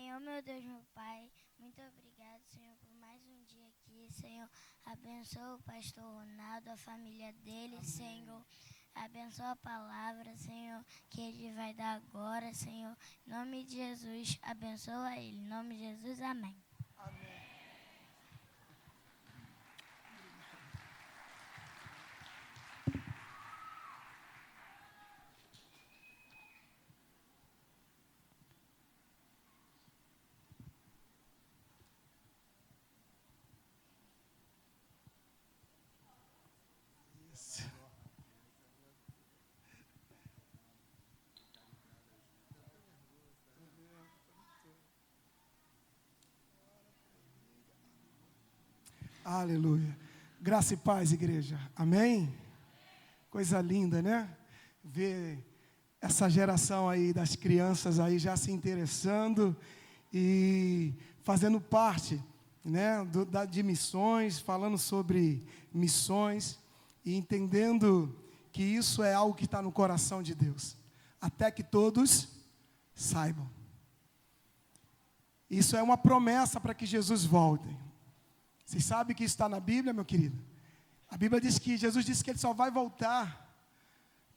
Senhor, meu Deus, meu Pai, muito obrigado, Senhor, por mais um dia aqui. Senhor, abençoa o pastor Ronaldo, a família dele, amém. Senhor. Abençoa a palavra, Senhor, que ele vai dar agora, Senhor. Em nome de Jesus, abençoa ele. Em nome de Jesus, amém. Amém. Aleluia. Graça e paz, igreja. Amém? Coisa linda, né? Ver essa geração aí das crianças aí já se interessando e fazendo parte, né, de missões, falando sobre missões e entendendo que isso é algo que está no coração de Deus. Até que todos saibam. Isso é uma promessa para que Jesus volte. Vocês sabem que isso está na Bíblia, meu querido? A Bíblia diz que Jesus disse que Ele só vai voltar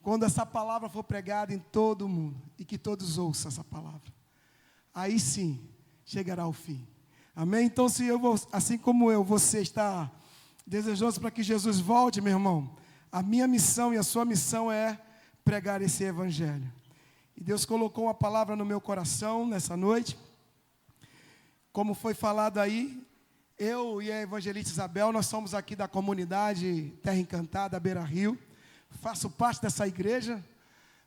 quando essa palavra for pregada em todo o mundo e que todos ouçam essa palavra. Aí sim, chegará o fim. Amém? Então, assim como você está desejoso para que Jesus volte, meu irmão, a minha missão e a sua missão é pregar esse evangelho. E Deus colocou uma palavra no meu coração nessa noite. Como foi falado aí, eu e a evangelista Isabel, nós somos aqui da comunidade Terra Encantada, Beira Rio. Faço parte dessa igreja,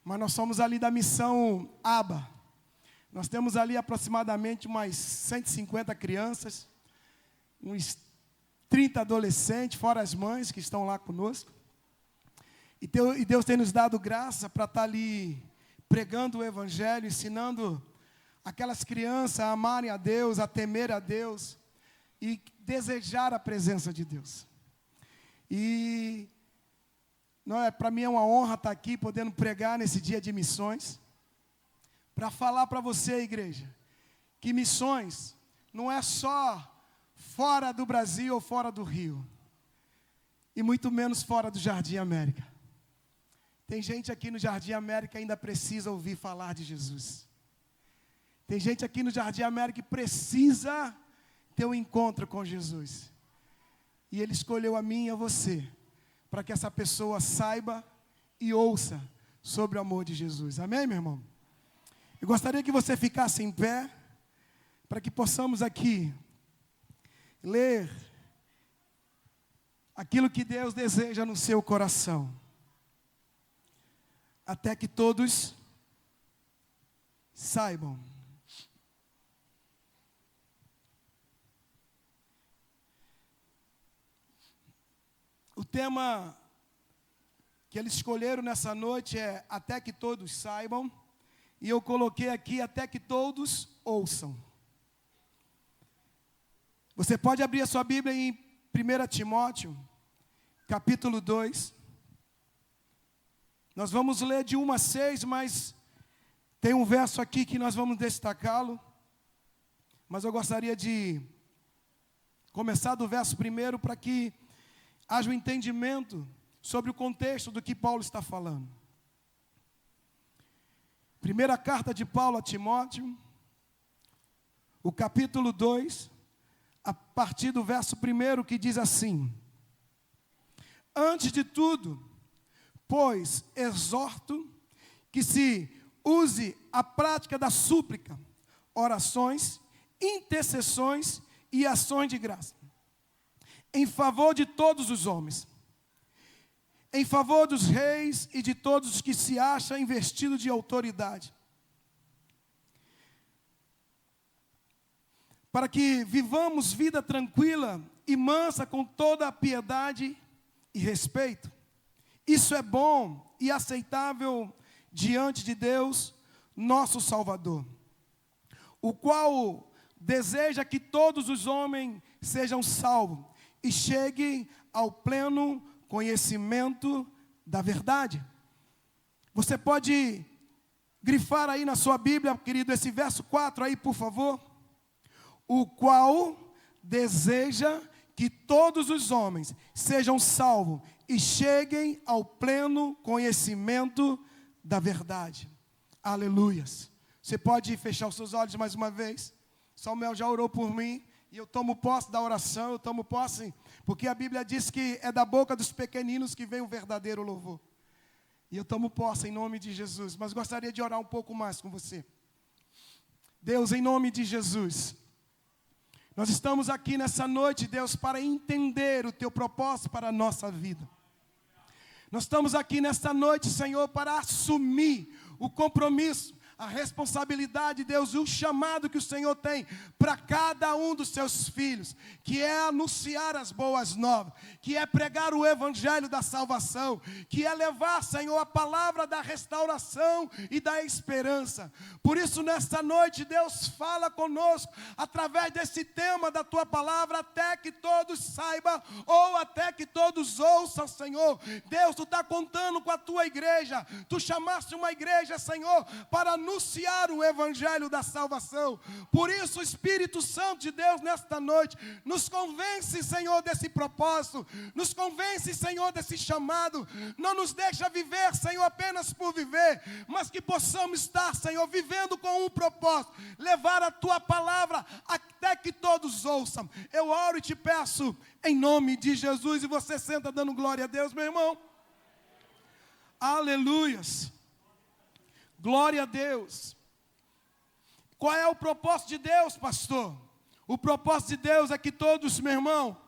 mas nós somos ali da missão ABA. Nós temos ali aproximadamente umas 150 crianças, uns 30 adolescentes, fora as mães que estão lá conosco. E Deus tem nos dado graça para estar ali pregando o evangelho, ensinando aquelas crianças a amarem a Deus, a temer a Deus e desejar a presença de Deus. E para mim é uma honra estar aqui, podendo pregar nesse dia de missões, para falar para você, igreja, que missões não é só fora do Brasil ou fora do Rio, e muito menos fora do Jardim América. Tem gente aqui no Jardim América que ainda precisa ouvir falar de Jesus. Tem gente aqui no Jardim América que precisa ter um encontro com Jesus. E Ele escolheu a mim e a você, para que essa pessoa saiba e ouça sobre o amor de Jesus. Amém, meu irmão? Eu gostaria que você ficasse em pé, para que possamos aqui ler aquilo que Deus deseja no seu coração. Até que todos saibam. O tema que eles escolheram nessa noite é até que todos saibam, e eu coloquei aqui até que todos ouçam. Você pode abrir a sua Bíblia em 1 Timóteo, capítulo 2. Nós vamos ler de 1 a 6, mas tem um verso aqui que nós vamos destacá-lo. Mas eu gostaria de começar do verso 1 para que haja um entendimento sobre o contexto do que Paulo está falando. Primeira carta de Paulo a Timóteo, o capítulo 2, a partir do verso 1, que diz assim: antes de tudo, pois, exorto que se use a prática da súplica, orações, intercessões e ações de graça, em favor de todos os homens, em favor dos reis e de todos os que se acham investidos de autoridade, para que vivamos vida tranquila e mansa com toda a piedade e respeito. Isso é bom e aceitável diante de Deus, nosso Salvador, o qual deseja que todos os homens sejam salvos e cheguem ao pleno conhecimento da verdade. Você pode grifar aí na sua Bíblia, querido, esse verso 4 aí, por favor. o qual deseja que todos os homens sejam salvos e cheguem ao pleno conhecimento da verdade. Aleluias. Você pode fechar os seus olhos mais uma vez? Samuel já orou por mim e eu tomo posse da oração, eu tomo posse, porque a Bíblia diz que é da boca dos pequeninos que vem o verdadeiro louvor. E eu tomo posse em nome de Jesus, mas gostaria de orar um pouco mais com você. Deus, em nome de Jesus, nós estamos aqui nessa noite, Deus, para entender o Teu propósito para a nossa vida. Nós estamos aqui nesta noite, Senhor, para assumir o compromisso, a responsabilidade, Deus, e o chamado que o Senhor tem para cada um dos seus filhos, que é anunciar as boas novas, que é pregar o evangelho da salvação, que é levar, Senhor, a palavra da restauração e da esperança. Por isso, nesta noite, Deus, fala conosco através desse tema da Tua palavra, até que todos saibam, ou até que todos ouçam, Senhor. Deus, Tu está contando com a Tua igreja, Tu chamaste uma igreja, Senhor, para anunciar o evangelho da salvação. Por isso, o Espírito Santo de Deus, nesta noite, nos convence, Senhor, desse propósito, nos convence, Senhor, desse chamado. Não nos deixa viver, Senhor, apenas por viver, mas que possamos estar, Senhor, vivendo com um propósito, levar a Tua palavra até que todos ouçam. Eu oro e te peço em nome de Jesus, e você senta dando glória a Deus, meu irmão. Aleluias. Glória a Deus. Qual é o propósito de Deus, pastor? O propósito de Deus é que todos, meu irmão,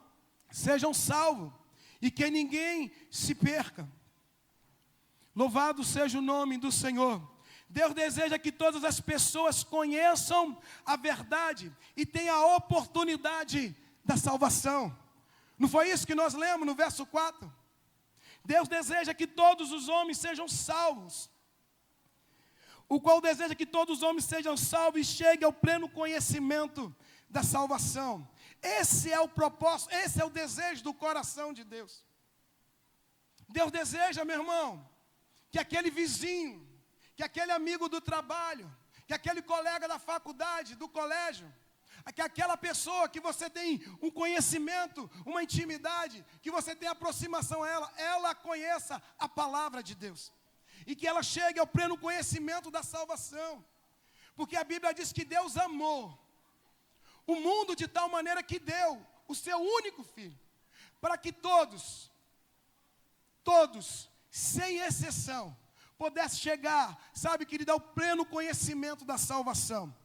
sejam salvos e que ninguém se perca. Louvado seja o nome do Senhor. Deus deseja que todas as pessoas conheçam a verdade e tenham a oportunidade da salvação. Não foi isso que nós lemos no verso 4? Deus deseja que todos os homens sejam salvos, o qual deseja que todos os homens sejam salvos e cheguem ao pleno conhecimento da salvação. Esse é o propósito, esse é o desejo do coração de Deus. Deus deseja, meu irmão, que aquele vizinho, que aquele amigo do trabalho, que aquele colega da faculdade, do colégio, que aquela pessoa que você tem um conhecimento, uma intimidade, que você tem aproximação a ela, ela conheça a palavra de Deus. E que ela chegue ao pleno conhecimento da salvação. Porque a Bíblia diz que Deus amou o mundo de tal maneira que deu o seu único filho, para que todos, sem exceção, pudessem chegar, sabe, querido, ao pleno conhecimento da salvação.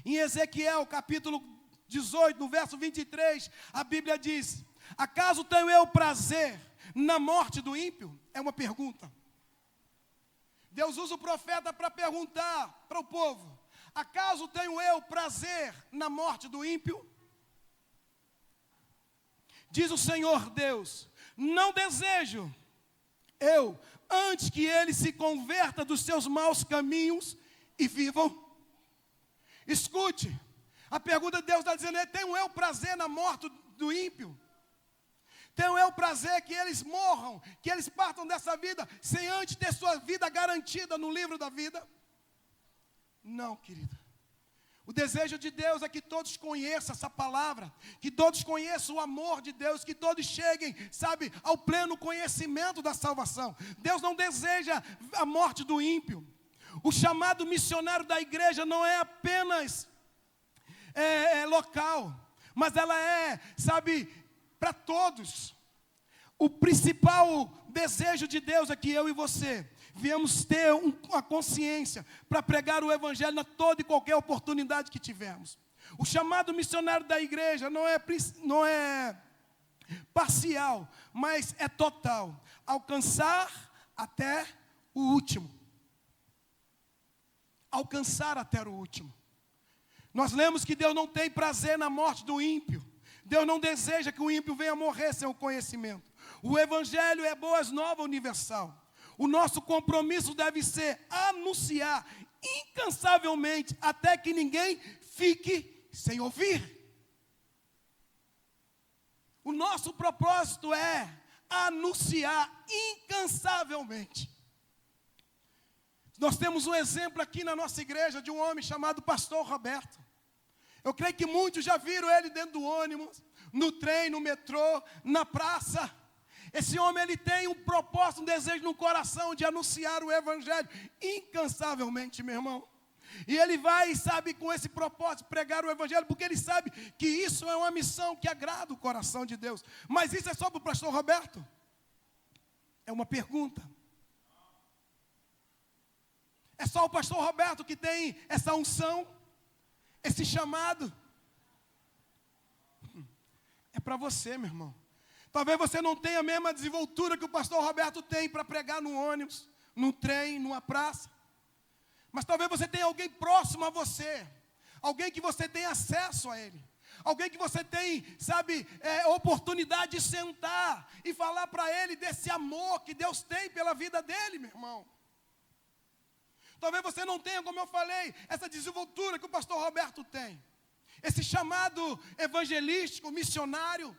Em Ezequiel, capítulo 18, no verso 23, a Bíblia diz: acaso tenho eu prazer na morte do ímpio? É uma pergunta. Deus usa o profeta para perguntar para o povo: acaso tenho eu prazer na morte do ímpio? Diz o Senhor Deus: não desejo eu, antes que ele se converta dos seus maus caminhos e vivam. Escute, a pergunta de Deus está dizendo: tenho eu prazer na morte do ímpio? Tenho eu prazer que eles morram, que eles partam dessa vida sem antes ter sua vida garantida no livro da vida? Não, querida. O desejo de Deus é que todos conheçam essa palavra, que todos conheçam o amor de Deus, que todos cheguem, sabe, ao pleno conhecimento da salvação. Deus não deseja a morte do ímpio. O chamado missionário da igreja não é apenas local, mas ela é, sabe, para todos. O principal desejo de Deus é que eu e você viemos ter uma consciência para pregar o evangelho na toda e qualquer oportunidade que tivermos. O chamado missionário da igreja não é parcial, mas é total. Alcançar até o último. Alcançar até o último. Nós lemos que Deus não tem prazer na morte do ímpio. Deus não deseja que o ímpio venha morrer sem o conhecimento. O evangelho é boas novas universal. O nosso compromisso deve ser anunciar incansavelmente até que ninguém fique sem ouvir. O nosso propósito é anunciar incansavelmente. Nós temos um exemplo aqui na nossa igreja de um homem chamado Pastor Roberto. Eu creio que muitos já viram ele dentro do ônibus, no trem, no metrô, na praça. Esse homem, ele tem um propósito, um desejo no coração de anunciar o evangelho incansavelmente, meu irmão. E ele vai, sabe, com esse propósito, pregar o evangelho, porque ele sabe que isso é uma missão que agrada o coração de Deus. Mas isso é só para o pastor Roberto? É uma pergunta. É só o pastor Roberto que tem essa unção, esse chamado? É para você, meu irmão. Talvez você não tenha a mesma desenvoltura que o pastor Roberto tem para pregar no ônibus, no trem, numa praça. Mas talvez você tenha alguém próximo a você, alguém que você tem acesso a ele, alguém que você tem, sabe, oportunidade de sentar e falar para ele desse amor que Deus tem pela vida dele, meu irmão. Talvez você não tenha, como eu falei, essa desenvoltura que o pastor Roberto tem, esse chamado evangelístico, missionário,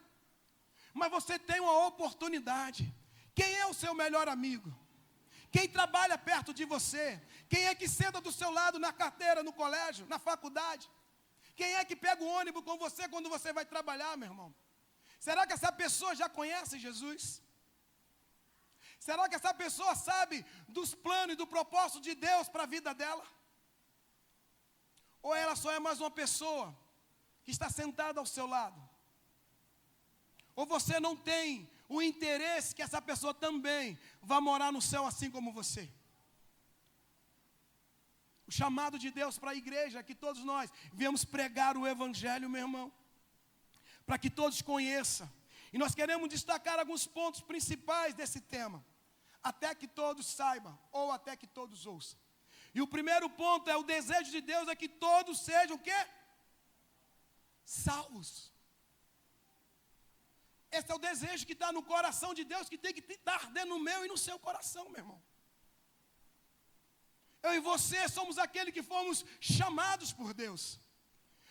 mas você tem uma oportunidade. Quem é o seu melhor amigo? Quem trabalha perto de você? Quem é que senta do seu lado na carteira, no colégio, na faculdade? Quem é que pega o ônibus com você quando você vai trabalhar, meu irmão? Será que essa pessoa já conhece Jesus? Será que essa pessoa sabe dos planos e do propósito de Deus para a vida dela? Ou ela só é mais uma pessoa que está sentada ao seu lado? Ou você não tem o interesse que essa pessoa também vá morar no céu assim como você? O chamado de Deus para a igreja é que todos nós viemos pregar o evangelho, meu irmão, para que todos conheçam. E nós queremos destacar alguns pontos principais desse tema, até que todos saibam, ou até que todos ouçam. E o primeiro ponto é: o desejo de Deus é que todos sejam o quê? Salvos. Esse é o desejo que está no coração de Deus, que tem que estar dentro no meu e no seu coração, meu irmão. Eu e você somos aqueles que fomos chamados por Deus.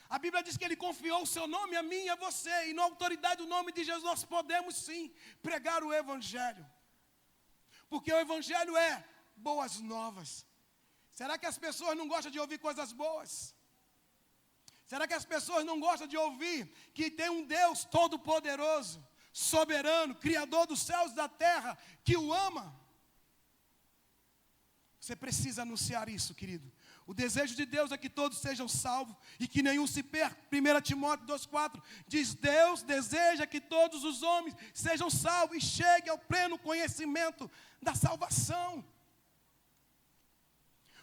A Bíblia diz que Ele confiou o seu nome a mim e a você. E na autoridade do nome de Jesus nós podemos sim pregar o evangelho. Porque o evangelho é boas novas. Será que as pessoas não gostam de ouvir coisas boas? Será que as pessoas não gostam de ouvir que tem um Deus todo-poderoso, soberano, criador dos céus e da terra, que o ama? Você precisa anunciar isso, querido. O desejo de Deus é que todos sejam salvos e que nenhum se perca. 1 Timóteo 2,4 diz: Deus deseja que todos os homens sejam salvos e cheguem ao pleno conhecimento da salvação.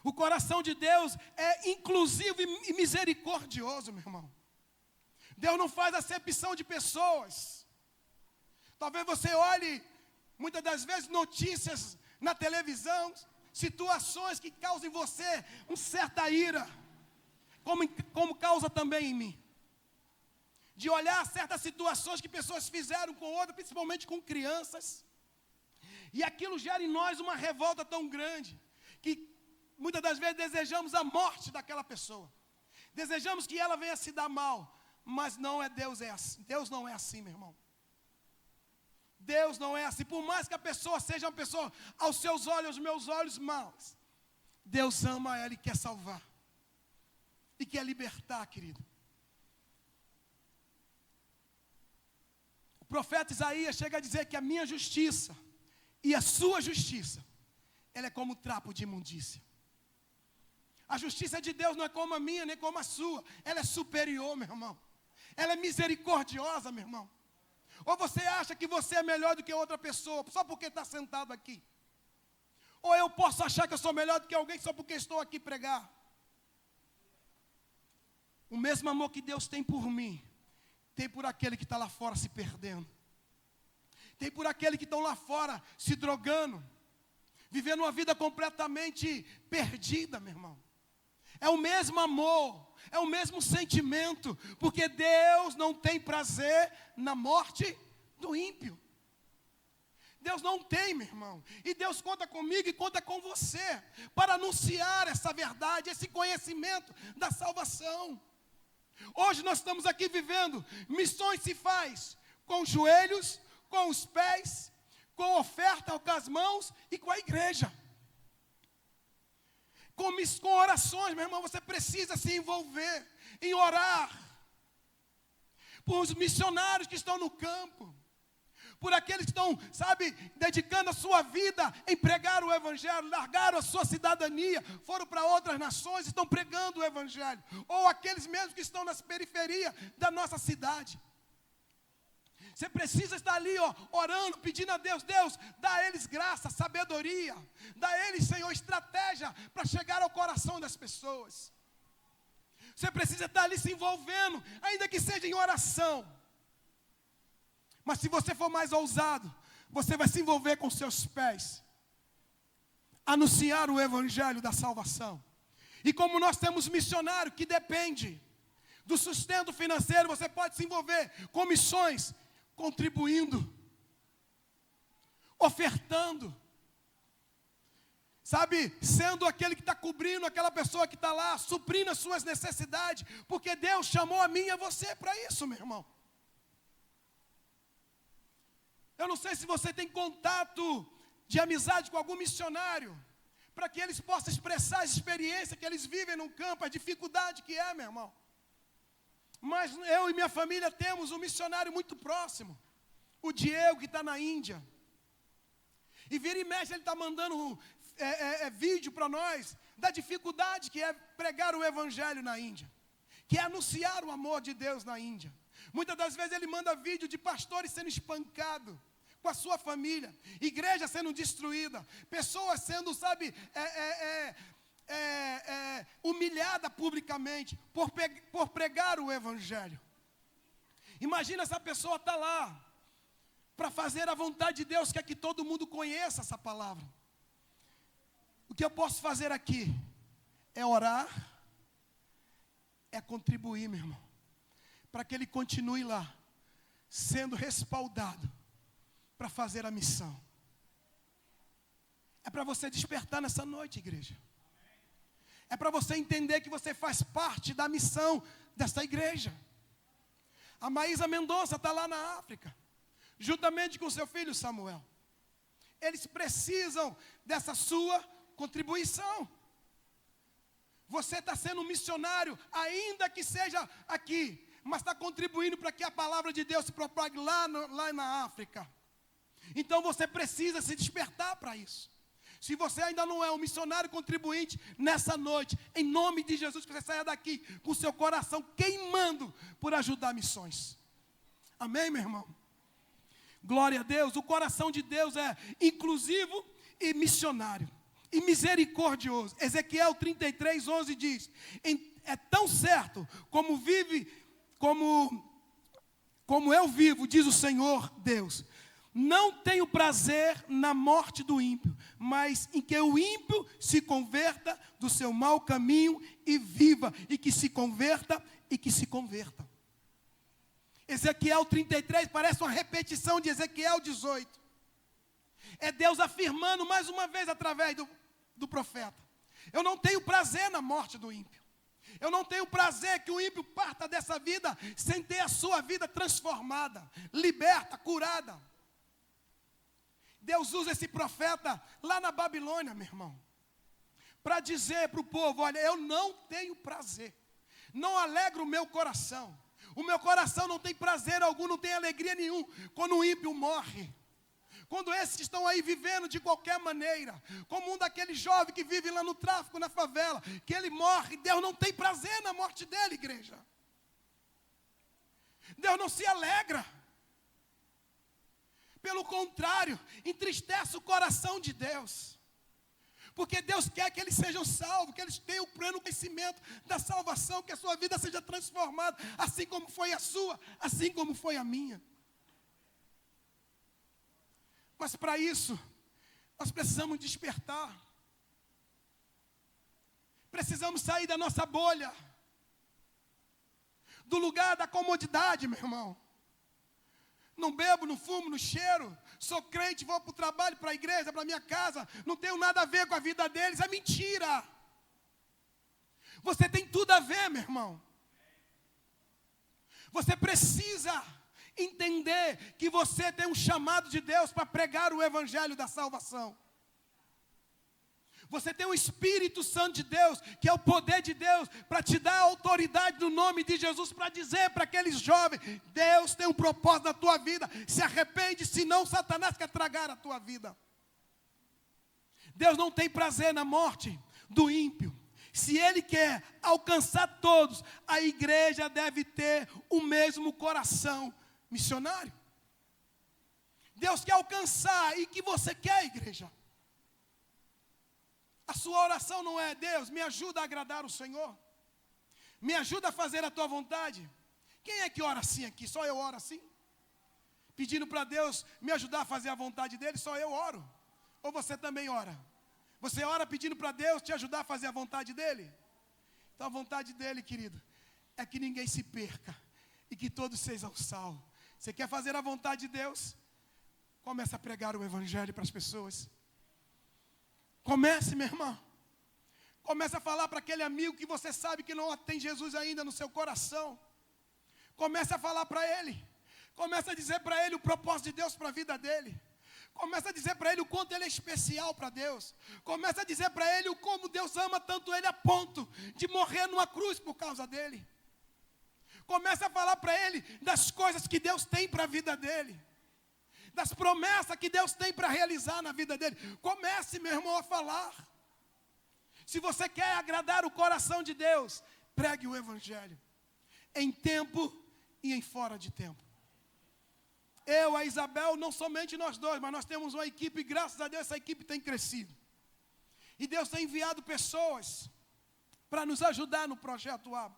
O coração de Deus é inclusivo e misericordioso, meu irmão. Deus não faz acepção de pessoas. Talvez você olhe, muitas das vezes, notícias na televisão, situações que causam em você uma certa ira, como causa também em mim. De olhar certas situações que pessoas fizeram com outras, principalmente com crianças, e aquilo gera em nós uma revolta tão grande, que muitas das vezes desejamos a morte daquela pessoa. Desejamos que ela venha se dar mal. Mas não é Deus, é assim. Deus não é assim, meu irmão. Deus não é assim. Por mais que a pessoa seja uma pessoa, aos seus olhos, aos meus olhos, maus, Deus ama ela e quer salvar. E quer libertar, querido. O profeta Isaías chega a dizer que a minha justiça e a sua justiça, ela é como trapo de imundícia. A justiça de Deus não é como a minha, nem como a sua. Ela é superior, meu irmão. Ela é misericordiosa, meu irmão. Ou você acha que você é melhor do que outra pessoa, só porque está sentado aqui? Ou eu posso achar que eu sou melhor do que alguém só porque estou aqui pregar? O mesmo amor que Deus tem por mim, tem por aquele que está lá fora se perdendo. Tem por aquele que estão lá fora se drogando, vivendo uma vida completamente perdida, meu irmão. É o mesmo amor, é o mesmo sentimento, porque Deus não tem prazer na morte do ímpio. Deus não tem, meu irmão. E Deus conta comigo e conta com você para anunciar essa verdade, esse conhecimento da salvação. Hoje nós estamos aqui vivendo, missões se faz com os joelhos, com os pés, com oferta com as mãos e com a igreja. com orações, meu irmão. Você precisa se envolver em orar por os missionários que estão no campo, por aqueles que estão, dedicando a sua vida em pregar o Evangelho, largaram a sua cidadania, foram para outras nações, estão pregando o Evangelho, ou aqueles mesmos que estão nas periferias da nossa cidade. Você precisa estar ali, orando, pedindo a Deus, Deus, dá a eles graça, sabedoria, dá a eles, Senhor, estratégia para chegar ao coração das pessoas. Você precisa estar ali se envolvendo, ainda que seja em oração. Mas se você for mais ousado, você vai se envolver com seus pés, anunciar o Evangelho da salvação. E como nós temos missionário que depende do sustento financeiro, você pode se envolver com missões, contribuindo, ofertando, sendo aquele que está cobrindo aquela pessoa que está lá, suprindo as suas necessidades, porque Deus chamou a mim e a você para isso, meu irmão. Eu não sei se você tem contato de amizade com algum missionário, para que eles possam expressar a experiência que eles vivem no campo, a dificuldade que é, meu irmão. Mas eu e minha família temos um missionário muito próximo, o Diego, que está na Índia. E vira e mexe, ele está mandando vídeo para nós, da dificuldade que é pregar o Evangelho na Índia, que é anunciar o amor de Deus na Índia. Muitas das vezes ele manda vídeo de pastores sendo espancados com a sua família, igreja sendo destruída, pessoas sendo, humilhada publicamente por pregar o Evangelho. Imagina essa pessoa estar lá para fazer a vontade de Deus, quer que todo mundo conheça essa palavra. O que eu posso fazer aqui é orar, é contribuir, meu irmão, para que ele continue lá, sendo respaldado para fazer a missão. É para você despertar nessa noite, igreja. É para você entender que você faz parte da missão dessa igreja. A Maísa Mendonça está lá na África, juntamente com seu filho Samuel. Eles precisam dessa sua contribuição. Você está sendo um missionário, ainda que seja aqui, mas está contribuindo para que a palavra de Deus se propague lá na África. Então você precisa se despertar para isso. Se você ainda não é um missionário contribuinte, nessa noite, em nome de Jesus, que você saia daqui com o seu coração queimando por ajudar missões. Amém, meu irmão? Glória a Deus. O coração de Deus é inclusivo e missionário, e misericordioso. Ezequiel 33:11 diz: é tão certo como eu vivo, diz o Senhor Deus, não tenho prazer na morte do ímpio, mas em que o ímpio se converta do seu mau caminho e viva, e que se converta. Ezequiel 33 parece uma repetição de Ezequiel 18. É Deus afirmando mais uma vez através do profeta: eu não tenho prazer na morte do ímpio. Eu não tenho prazer que o ímpio parta dessa vida sem ter a sua vida transformada, liberta, curada. Deus usa esse profeta lá na Babilônia, meu irmão, para dizer para o povo: olha, eu não tenho prazer, não alegra o meu coração não tem prazer algum, não tem alegria nenhum quando o ímpio morre. Quando esses estão aí vivendo de qualquer maneira, como um daqueles jovens que vive lá no tráfico, na favela, que ele morre, Deus não tem prazer na morte dele, igreja. Deus não se alegra. Pelo contrário, entristece o coração de Deus. Porque Deus quer que eles sejam salvos, que eles tenham o pleno conhecimento da salvação, que a sua vida seja transformada, assim como foi a sua, assim como foi a minha. Mas para isso, nós precisamos despertar. Precisamos sair da nossa bolha, do lugar da comodidade, meu irmão. Não bebo, não fumo, não cheiro, sou crente, vou para o trabalho, para a igreja, para a minha casa, não tenho nada a ver com a vida deles, é mentira. Você tem tudo a ver, meu irmão. Você precisa entender que você tem um chamado de Deus para pregar o Evangelho da salvação. Você tem o Espírito Santo de Deus, que é o poder de Deus, para te dar a autoridade no nome de Jesus, para dizer para aqueles jovens: Deus tem um propósito na tua vida, se arrepende, senão Satanás quer tragar a tua vida. Deus não tem prazer na morte do ímpio. Se Ele quer alcançar todos, a igreja deve ter o mesmo coração missionário. Deus quer alcançar, e que você quer, igreja? A sua oração não é: Deus, me ajuda a agradar o Senhor, me ajuda a fazer a tua vontade. Quem é que ora assim aqui? Só eu oro assim? Pedindo para Deus me ajudar a fazer a vontade dEle, só eu oro? Ou você também ora? Você ora pedindo para Deus te ajudar a fazer a vontade dEle? Então a vontade dEle, querido, é que ninguém se perca e que todos sejam salvos. Você quer fazer a vontade de Deus? Comece a pregar o Evangelho para as pessoas. Comece, meu irmão. Comece a falar para aquele amigo que você sabe que não tem Jesus ainda no seu coração. Comece a falar para ele. Comece a dizer para ele o propósito de Deus para a vida dele. Comece a dizer para ele o quanto ele é especial para Deus. Comece a dizer para ele o como Deus ama tanto ele a ponto de morrer numa cruz por causa dele. Comece a falar para ele das coisas que Deus tem para a vida dele, das promessas que Deus tem para realizar na vida dele. Comece, meu irmão, a falar. Se você quer agradar o coração de Deus, pregue o Evangelho, em tempo e em fora de tempo. Eu, a Isabel, não somente nós dois, mas nós temos uma equipe, e graças a Deus essa equipe tem crescido. E Deus tem enviado pessoas para nos ajudar no projeto ABA.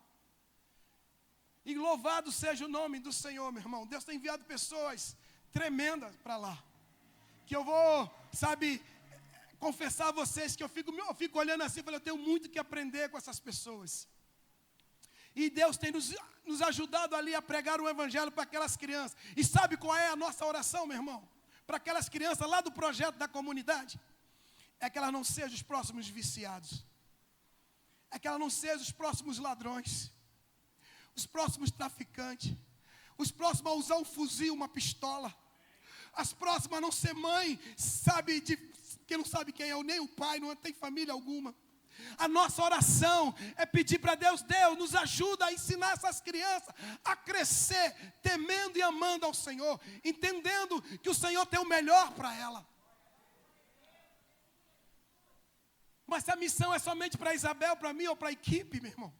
E louvado seja o nome do Senhor, meu irmão. Deus tem enviado pessoas tremendas para lá. Que eu vou, confessar a vocês que eu fico olhando assim e falo: eu tenho muito que aprender com essas pessoas. E Deus tem nos ajudado ali a pregar o Evangelho para aquelas crianças. E sabe qual é a nossa oração, meu irmão? Para aquelas crianças lá do projeto da comunidade? É que elas não sejam os próximos viciados. É que elas não sejam os próximos ladrões, os próximos traficantes, os próximos a usar um fuzil, uma pistola, as próximas a não ser mãe, que não sabe quem é, nem o pai, não tem família alguma. A nossa oração é pedir para Deus: Deus, nos ajuda a ensinar essas crianças a crescer, temendo e amando ao Senhor, entendendo que o Senhor tem o melhor para ela. Mas se a missão é somente para Isabel, para mim ou para a equipe, meu irmão,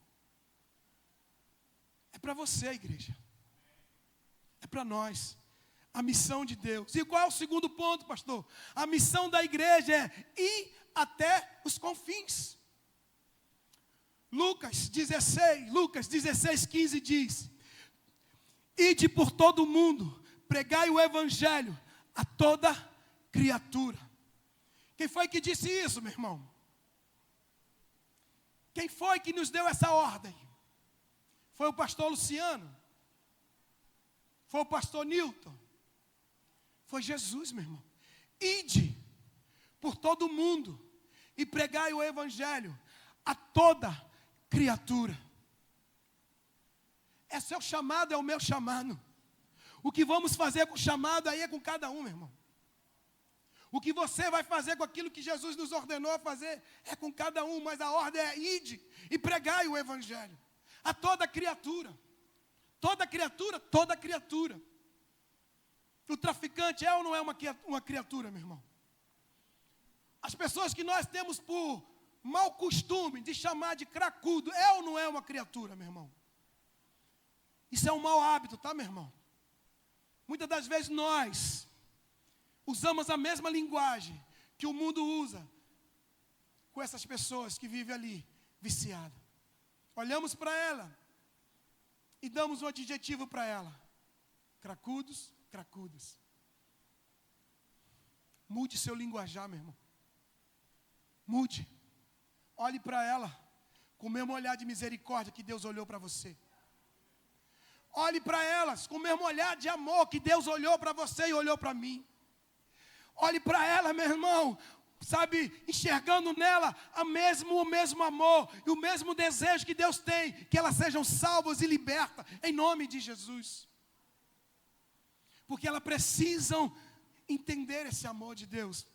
é para você, igreja. É para nós. A missão de Deus. E qual é o segundo ponto, pastor? A missão da igreja é ir até os confins. Lucas 16:15 diz: ide por todo o mundo, pregai o Evangelho a toda criatura. Quem foi que disse isso, meu irmão? Quem foi que nos deu essa ordem? Foi o pastor Luciano? Foi o pastor Newton? Foi Jesus, meu irmão. Ide por todo o mundo e pregai o Evangelho a toda criatura. É seu chamado, é o meu chamado. O que vamos fazer com o chamado aí é com cada um, meu irmão. O que você vai fazer com aquilo que Jesus nos ordenou a fazer é com cada um, mas a ordem é: ide e pregai o Evangelho a toda criatura. Toda criatura, toda criatura. O traficante é ou não é uma criatura, meu irmão? As pessoas que nós temos por mau costume de chamar de cracudo, é ou não é uma criatura, meu irmão? Isso é um mau hábito, tá, meu irmão? Muitas das vezes nós usamos a mesma linguagem que o mundo usa com essas pessoas que vivem ali, viciadas. Olhamos para ela e damos um adjetivo para ela: cracudos, cracudas. Mude seu linguajar, meu irmão. Mude. Olhe para ela com o mesmo olhar de misericórdia que Deus olhou para você. Olhe para elas com o mesmo olhar de amor que Deus olhou para você e olhou para mim. Olhe para ela, meu irmão, enxergando nela o mesmo amor e o mesmo desejo que Deus tem, que elas sejam salvas e libertas, em nome de Jesus. Porque elas precisam entender esse amor de Deus.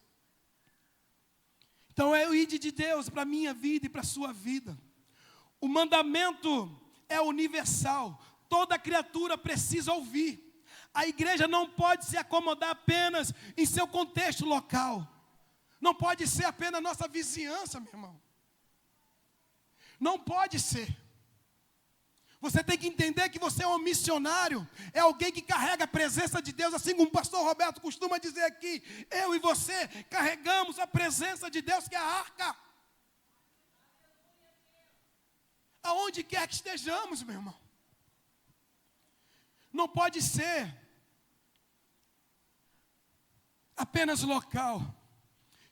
Então é o ide de Deus para a minha vida e para a sua vida. O mandamento é universal. Toda criatura precisa ouvir. A igreja não pode se acomodar apenas em seu contexto local. Não pode ser apenas nossa vizinhança, meu irmão. Não pode ser. Você tem que entender que você é um missionário, é alguém que carrega a presença de Deus, assim como o pastor Roberto costuma dizer aqui, eu e você carregamos a presença de Deus, que é a arca. Aonde quer que estejamos, meu irmão. Não pode ser apenas local.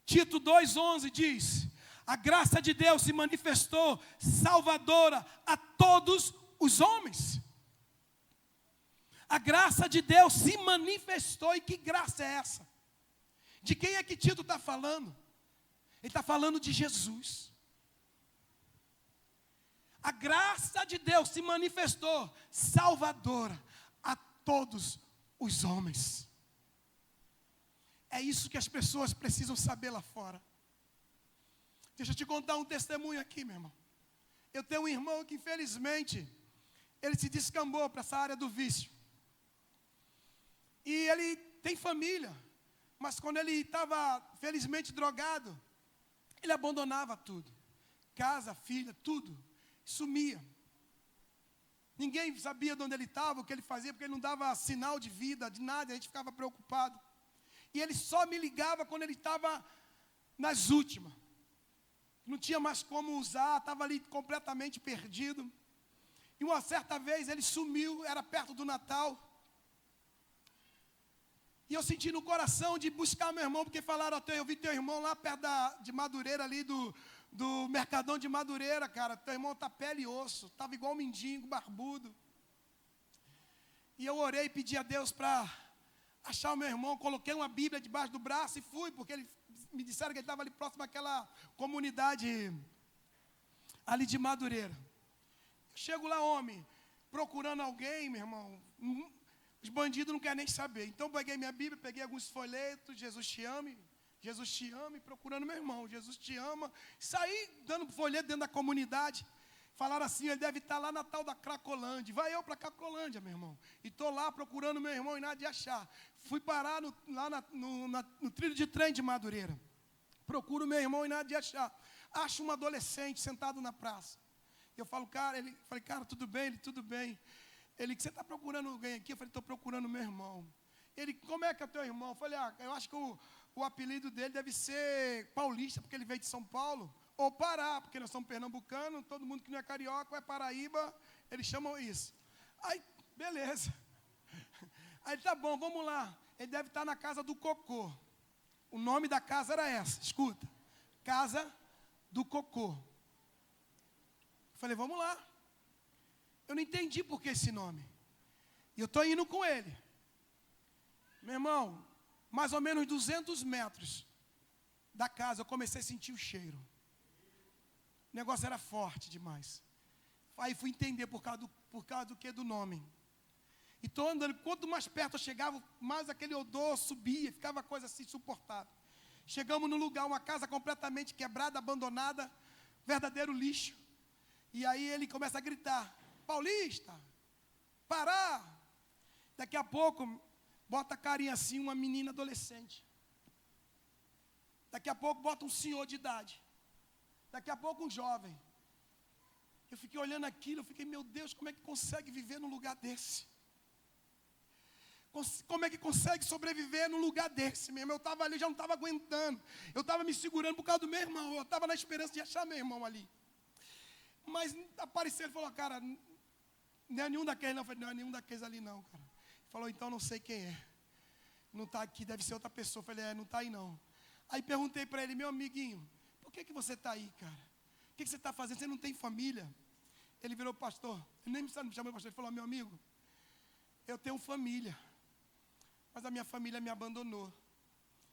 Tito 2,11 diz: a graça de Deus se manifestou salvadora a todos os homens. A graça de Deus se manifestou. E que graça é essa? De quem é que Tito está falando? Ele está falando de Jesus. A graça de Deus se manifestou salvadora a todos os homens. É isso que as pessoas precisam saber lá fora. Deixa eu te contar um testemunho aqui, meu irmão. Eu tenho um irmão que, infelizmente, ele se descambou para essa área do vício. E ele tem família, mas quando ele estava, felizmente, drogado, ele abandonava tudo. Casa, filha, tudo. Sumia. Ninguém sabia de onde ele estava, o que ele fazia, porque ele não dava sinal de vida, de nada, a gente ficava preocupado. E ele só me ligava quando ele estava nas últimas. Não tinha mais como usar, estava ali completamente perdido. E uma certa vez ele sumiu, era perto do Natal. E eu senti no coração de buscar meu irmão, porque falaram, eu vi teu irmão lá perto de Madureira, ali do Mercadão de Madureira, cara. Teu irmão está pele e osso, estava igual um mendigo, barbudo. E eu orei e pedi a Deus para achar o meu irmão. Coloquei uma Bíblia debaixo do braço e fui, porque ele me disseram que ele estava ali próximo àquela comunidade ali de Madureira. Chego lá, homem, procurando alguém, meu irmão. Os bandidos não querem nem saber. Então peguei minha Bíblia, peguei alguns folhetos, Jesus te ama, procurando meu irmão, Jesus te ama. Saí dando folheto dentro da comunidade. Falaram assim, ele deve estar lá na tal da Cracolândia. Vai eu para Cracolândia, meu irmão. E estou lá procurando meu irmão e nada de achar. Fui parar no trilho de trem de Madureira. Procuro meu irmão e nada de achar. Acho um adolescente sentado na praça. Eu falo, cara, cara, tudo bem? Ele, tudo bem. Ele, você está procurando alguém aqui? Eu falei, estou procurando meu irmão. Ele, como é que é teu irmão? Eu falei, eu acho que o apelido dele deve ser Paulista, porque ele veio de São Paulo. Ou Pará, porque nós somos pernambucanos, todo mundo que não é carioca, é Paraíba, eles chamam isso. Aí, beleza. Aí, tá bom, vamos lá. Ele deve estar na casa do Cocô. O nome da casa era essa, escuta. Casa do Cocô. Eu falei, vamos lá. Eu não entendi por que esse nome. E eu estou indo com ele. Meu irmão, mais ou menos 200 metros da casa, eu comecei a sentir o cheiro. O negócio era forte demais. Aí fui entender por causa do que? Do nome. E estou andando, quanto mais perto eu chegava, mais aquele odor subia, ficava coisa assim insuportável. Chegamos no lugar, uma casa completamente quebrada, abandonada, verdadeiro lixo. E aí ele começa a gritar, Paulista, Pará. Daqui a pouco, bota a carinha assim, uma menina adolescente. Daqui a pouco bota um senhor de idade. Daqui a pouco um jovem. Eu fiquei olhando aquilo, eu fiquei, meu Deus, como é que consegue viver num lugar desse? Como é que consegue sobreviver num lugar desse mesmo? Eu estava ali, já não estava aguentando. Eu estava me segurando por causa do meu irmão. Eu estava na esperança de achar meu irmão ali. Mas apareceu, ele falou, cara, não é nenhum daqueles não. Eu falei, não é nenhum daqueles ali não, cara. Ele falou, então não sei quem é. Não está aqui, deve ser outra pessoa. Eu falei, não está aí não. Aí perguntei para ele, meu amiguinho, por que você está aí, cara? O que você está fazendo? Você não tem família? Ele virou pastor. Ele nem me chamou de pastor. Ele falou, meu amigo, eu tenho família. Mas a minha família me abandonou.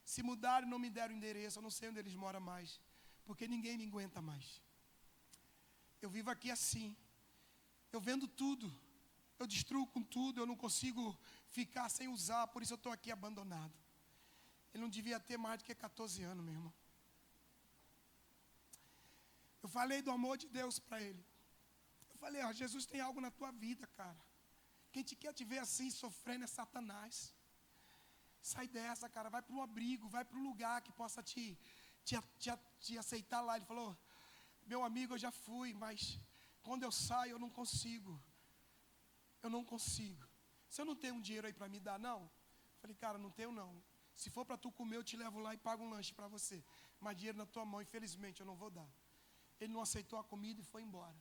Se mudaram, não me deram endereço. Eu não sei onde eles moram mais. Porque ninguém me aguenta mais. Eu vivo aqui assim. Eu vendo tudo. Eu destruo com tudo. Eu não consigo ficar sem usar. Por isso eu estou aqui abandonado. Ele não devia ter mais do que 14 anos, meu irmão. Eu falei do amor de Deus para ele. Eu falei, ó, Jesus tem algo na tua vida, cara. Quem te quer te ver assim, sofrendo, é Satanás. Sai dessa, cara, vai para um abrigo, vai para um lugar que possa te aceitar lá. Ele falou, meu amigo, eu já fui, mas quando eu saio eu não consigo. Eu não consigo. Você não tem um dinheiro aí para me dar, não? Eu falei, cara, não tenho não. Se for para tu comer, eu te levo lá e pago um lanche para você. Mas dinheiro na tua mão, infelizmente, eu não vou dar. Ele não aceitou a comida e foi embora.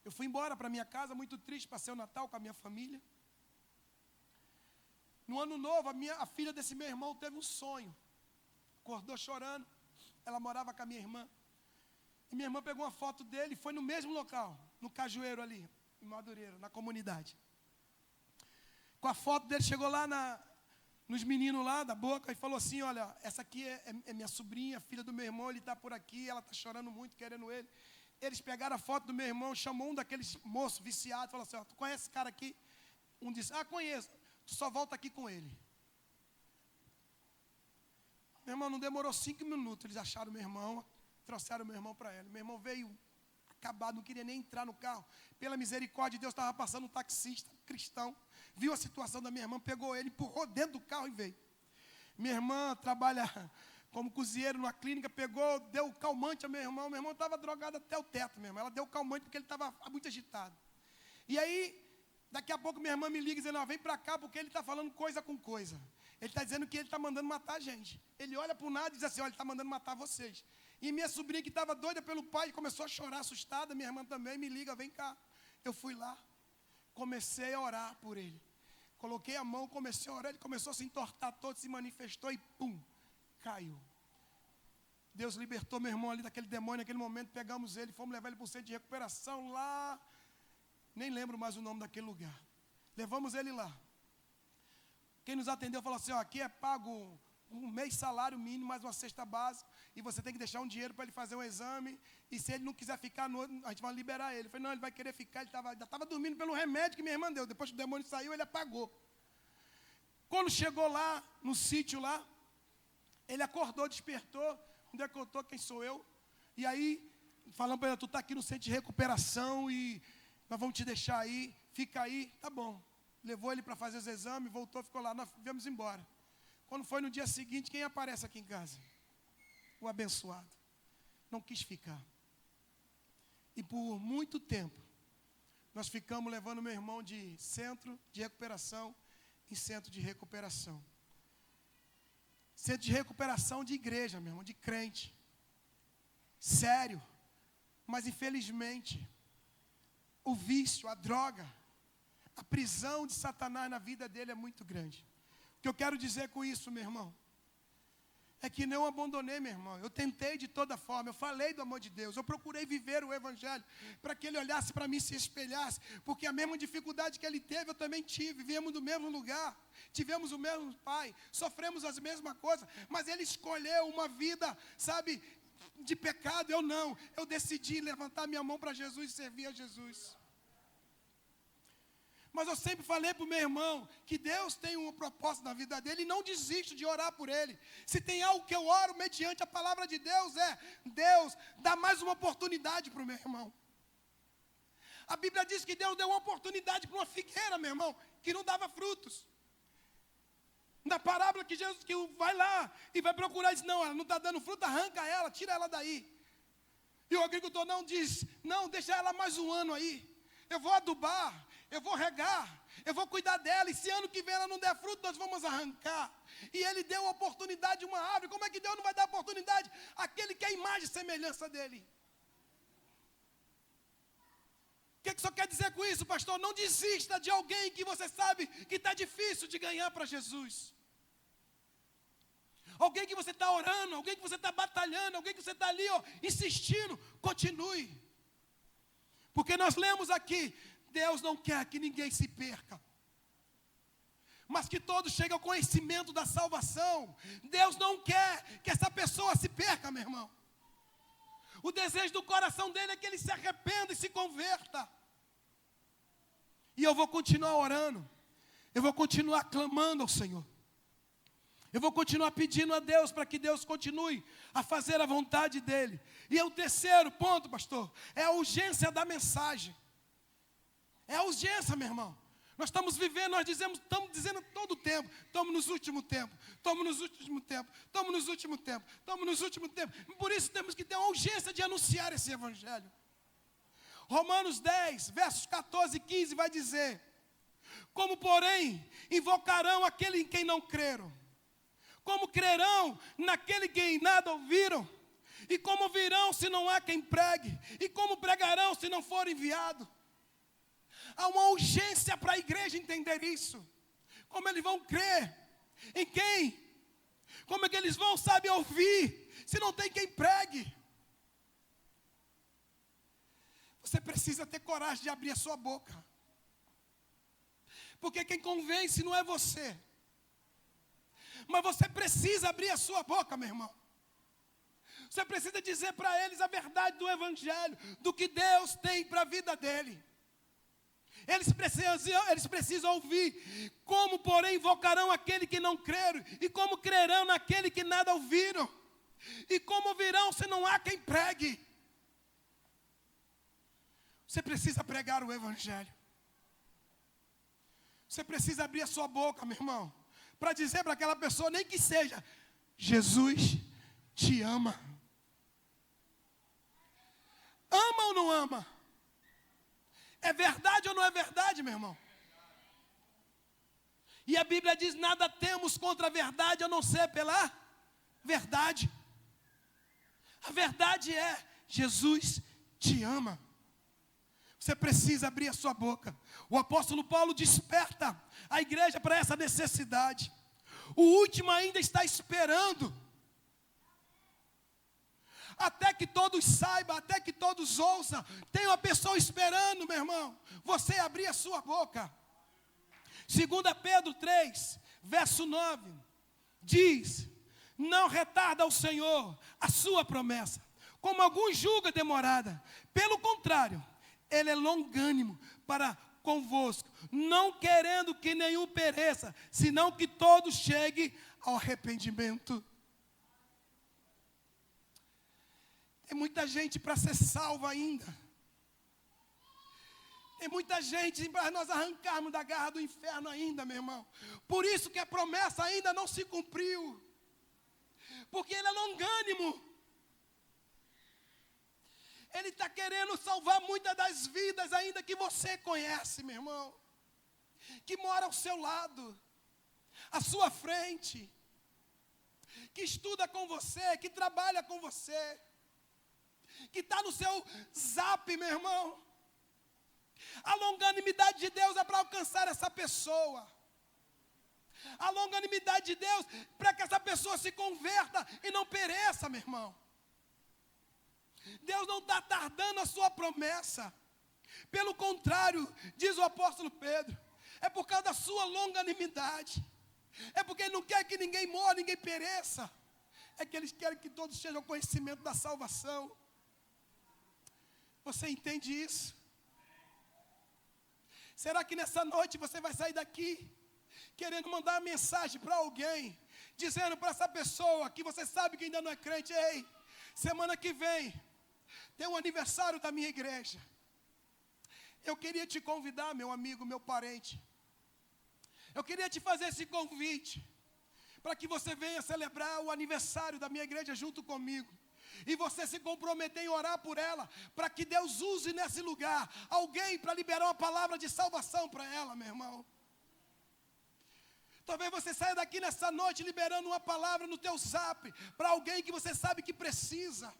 Eu fui embora para minha casa, muito triste, passei o Natal com a minha família. No ano novo, a filha desse meu irmão teve um sonho. Acordou chorando. Ela morava com a minha irmã. E minha irmã pegou uma foto dele e foi no mesmo local, no Cajueiro ali, em Madureira, na comunidade. Com a foto dele, chegou lá nos meninos lá da boca e falou assim, olha, essa aqui é minha sobrinha, filha do meu irmão, ele está por aqui, ela está chorando muito, querendo ele. Eles pegaram a foto do meu irmão, chamou um daqueles moços viciados, falou assim, ó, tu conhece esse cara aqui? Um disse, conheço, tu só volta aqui com ele. Meu irmão, não demorou 5 minutos, eles acharam meu irmão, trouxeram meu irmão para ela. Meu irmão veio acabado, não queria nem entrar no carro. Pela misericórdia de Deus, estava passando um taxista cristão, viu a situação da minha irmã, pegou ele, empurrou dentro do carro e veio. Minha irmã trabalha como cozinheiro numa clínica, pegou, deu calmante ao meu irmão estava drogado até o teto mesmo, ela deu calmante porque ele estava muito agitado. E aí, daqui a pouco minha irmã me liga dizendo, vem para cá porque ele está falando coisa com coisa. Ele está dizendo que ele está mandando matar a gente. Ele olha para o nada e diz assim, olha, ele está mandando matar vocês. E minha sobrinha que estava doida pelo pai, começou a chorar assustada, minha irmã também, me liga, vem cá. Eu fui lá, comecei a orar por ele. Coloquei a mão, comecei a orar, ele começou a se entortar todo, se manifestou e pum, caiu. Deus libertou meu irmão ali daquele demônio, naquele momento, pegamos ele, fomos levar ele para o centro de recuperação lá, nem lembro mais o nome daquele lugar. Levamos ele lá. Quem nos atendeu falou assim, aqui é pago um mês salário mínimo, mais uma cesta básica, e você tem que deixar um dinheiro para ele fazer um exame, e se ele não quiser ficar, a gente vai liberar ele. Eu falei, não, ele vai querer ficar, ele ainda estava dormindo pelo remédio que minha irmã deu, depois que o demônio saiu, ele apagou. Quando chegou lá, no sítio lá, ele acordou, despertou, onde é que eu estou, quem sou eu? E aí, falando para ele, tu está aqui no centro de recuperação, e nós vamos te deixar aí, fica aí, tá bom. Levou ele para fazer os exames, voltou, ficou lá, nós viemos embora. Quando foi no dia seguinte, quem aparece aqui em casa? O abençoado. Não quis ficar. E por muito tempo, nós ficamos levando meu irmão de centro de recuperação em centro de recuperação. Centro de recuperação de igreja, meu irmão, de crente. Sério. Mas infelizmente, o vício, a droga, a prisão de Satanás na vida dele é muito grande. O que eu quero dizer com isso, meu irmão, é que não abandonei, meu irmão. Eu tentei de toda forma, eu falei do amor de Deus, eu procurei viver o Evangelho, para que ele olhasse para mim e se espelhasse, porque a mesma dificuldade que ele teve, eu também tive, viemos do mesmo lugar, tivemos o mesmo pai, sofremos as mesmas coisas, mas ele escolheu uma vida, sabe, de pecado, eu não. Eu decidi levantar minha mão para Jesus e servir a Jesus. Mas eu sempre falei para o meu irmão que Deus tem um propósito na vida dele e não desisto de orar por ele. Se tem algo que eu oro mediante a palavra de Deus, Deus, dá mais uma oportunidade para o meu irmão. A Bíblia diz que Deus deu uma oportunidade para uma figueira, meu irmão, que não dava frutos. Na parábola que Jesus que vai lá e vai procurar e diz, não, ela não está dando fruto, arranca ela, tira ela daí. E o agricultor não diz, não, deixa ela mais um ano aí. Eu vou adubar, eu vou regar, eu vou cuidar dela, e se ano que vem ela não der fruto, nós vamos arrancar. E ele deu a oportunidade de uma árvore. Como é que Deus não vai dar oportunidade àquele que é a imagem e semelhança dele? O que o senhor quer dizer com isso, pastor? Não desista de alguém que você sabe que está difícil de ganhar para Jesus. Alguém que você está orando, alguém que você está batalhando, alguém que você está ali, insistindo, continue. Porque nós lemos aqui, Deus não quer que ninguém se perca, mas que todos cheguem ao conhecimento da salvação. Deus não quer que essa pessoa se perca, meu irmão. O desejo do coração dele é que ele se arrependa e se converta. E eu vou continuar orando, eu vou continuar clamando ao Senhor. Eu vou continuar pedindo a Deus para que Deus continue a fazer a vontade dEle. E o terceiro ponto, pastor, é a urgência da mensagem. É a urgência, meu irmão. Nós estamos vivendo, estamos dizendo todo o tempo, estamos nos últimos tempos, estamos nos últimos tempos, estamos nos últimos tempos, estamos nos últimos tempos. Por isso temos que ter uma urgência de anunciar esse evangelho. Romanos 10, versos 14 e 15 vai dizer: como, porém, invocarão aquele em quem não creram? Como crerão naquele que em nada ouviram? E como virão se não há quem pregue? E como pregarão se não for enviado? Há uma urgência para a igreja entender isso. Como eles vão crer? Em quem? Como é que eles vão, sabe, ouvir se não tem quem pregue? Você precisa ter coragem de abrir a sua boca. Porque quem convence não é você. Mas você precisa abrir a sua boca, meu irmão. Você precisa dizer para eles a verdade do evangelho, do que Deus tem para a vida dele. Eles precisam ouvir. Como, porém, invocarão aquele que não creram? E como crerão naquele que nada ouviram? E como virão se não há quem pregue? Você precisa pregar o evangelho. Você precisa abrir a sua boca, meu irmão, para dizer para aquela pessoa, nem que seja: Jesus te ama. Ama ou não ama? É verdade ou não é verdade, meu irmão? E a Bíblia diz: nada temos contra a verdade a não ser pela verdade. A verdade é: Jesus te ama. Você precisa abrir a sua boca. O apóstolo Paulo desperta a igreja para essa necessidade. O último ainda está esperando. Até que todos saibam, até que todos ouçam. Tem uma pessoa esperando, meu irmão. Você abrir a sua boca. 2 Pedro 3, verso 9. Diz: não retarda ao Senhor a sua promessa, como alguns julgam demorada. Pelo contrário, Ele é longânimo para convosco, não querendo que nenhum pereça, senão que todos cheguem ao arrependimento. Tem muita gente para ser salva ainda. Tem muita gente para nós arrancarmos da garra do inferno ainda, meu irmão. Por isso que a promessa ainda não se cumpriu. Porque Ele é longânimo. Ele está querendo salvar muitas das vidas ainda que você conhece, meu irmão. Que mora ao seu lado, à sua frente. Que estuda com você, que trabalha com você. Que está no seu zap, meu irmão. A longanimidade de Deus é para alcançar essa pessoa. A longanimidade de Deus para que essa pessoa se converta e não pereça, meu irmão. Deus não está tardando a sua promessa. Pelo contrário, diz o apóstolo Pedro, é por causa da sua longanimidade. É porque Ele não quer que ninguém morra, ninguém pereça. É que Ele quer que todos chegam ao conhecimento da salvação. Você entende isso? Será que nessa noite você vai sair daqui querendo mandar uma mensagem para alguém, dizendo para essa pessoa que você sabe que ainda não é crente: ei, semana que vem tem um aniversário da minha igreja. Eu queria te convidar, meu amigo, meu parente. Eu queria te fazer esse convite para que você venha celebrar o aniversário da minha igreja junto comigo. E você se comprometer em orar por ela, para que Deus use nesse lugar alguém para liberar uma palavra de salvação para ela, meu irmão. Talvez você saia daqui nessa noite liberando uma palavra no teu zap para alguém que você sabe que precisa.